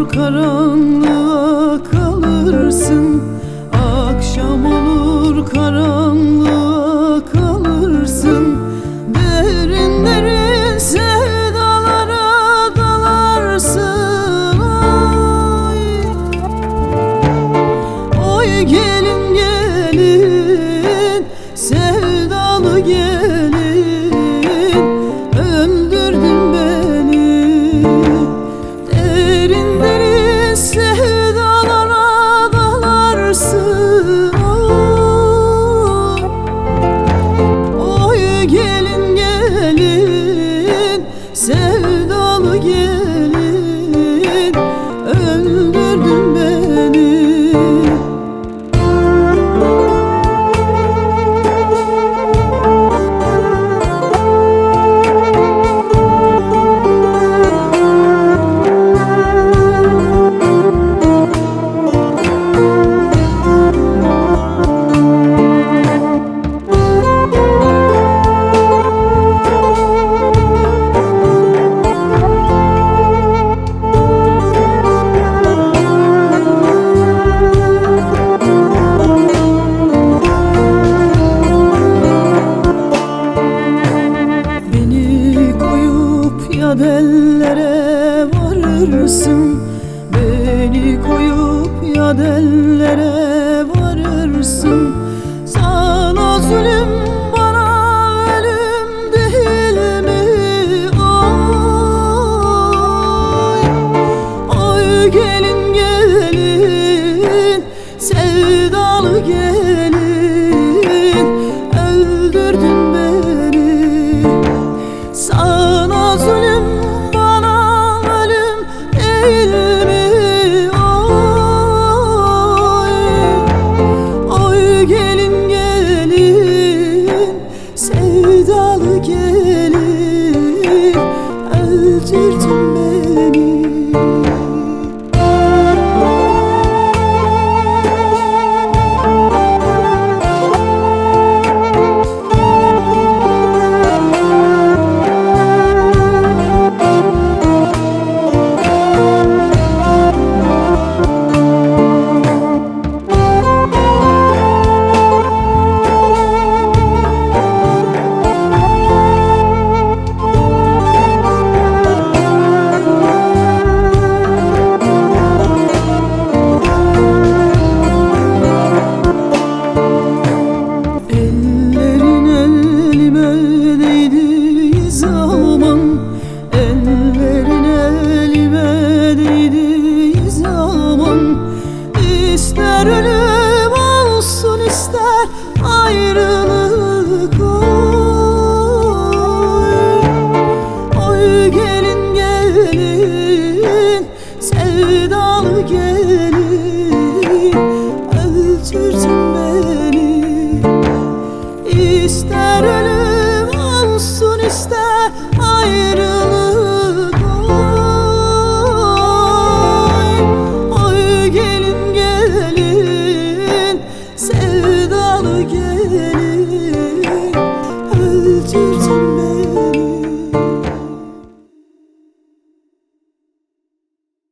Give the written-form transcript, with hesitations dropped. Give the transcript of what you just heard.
olur karanlığa kalırsın, akşam olur karanlığa kalırsın. Derin derin sevdalara dalarsın. Oy gelin gelin, sevdalı gelin, öldürdün beni. Derin derin sevdalara dalarsın. Oy gelin gelin, sevdalı gelin, öldürdün beni. Ellere varırsın, beni koyup yad ellere varırsın. Sana zulüm, bana ölüm değil mi? Oy, oy gelin gelin, sevdalı gelin, öldürdün beni. Sana zulüm, bana ölüm değil mi? Oy, oy gelin gelin, sevdalı gelin, öldürdün beni. İster ölüm olsun, ister ayrı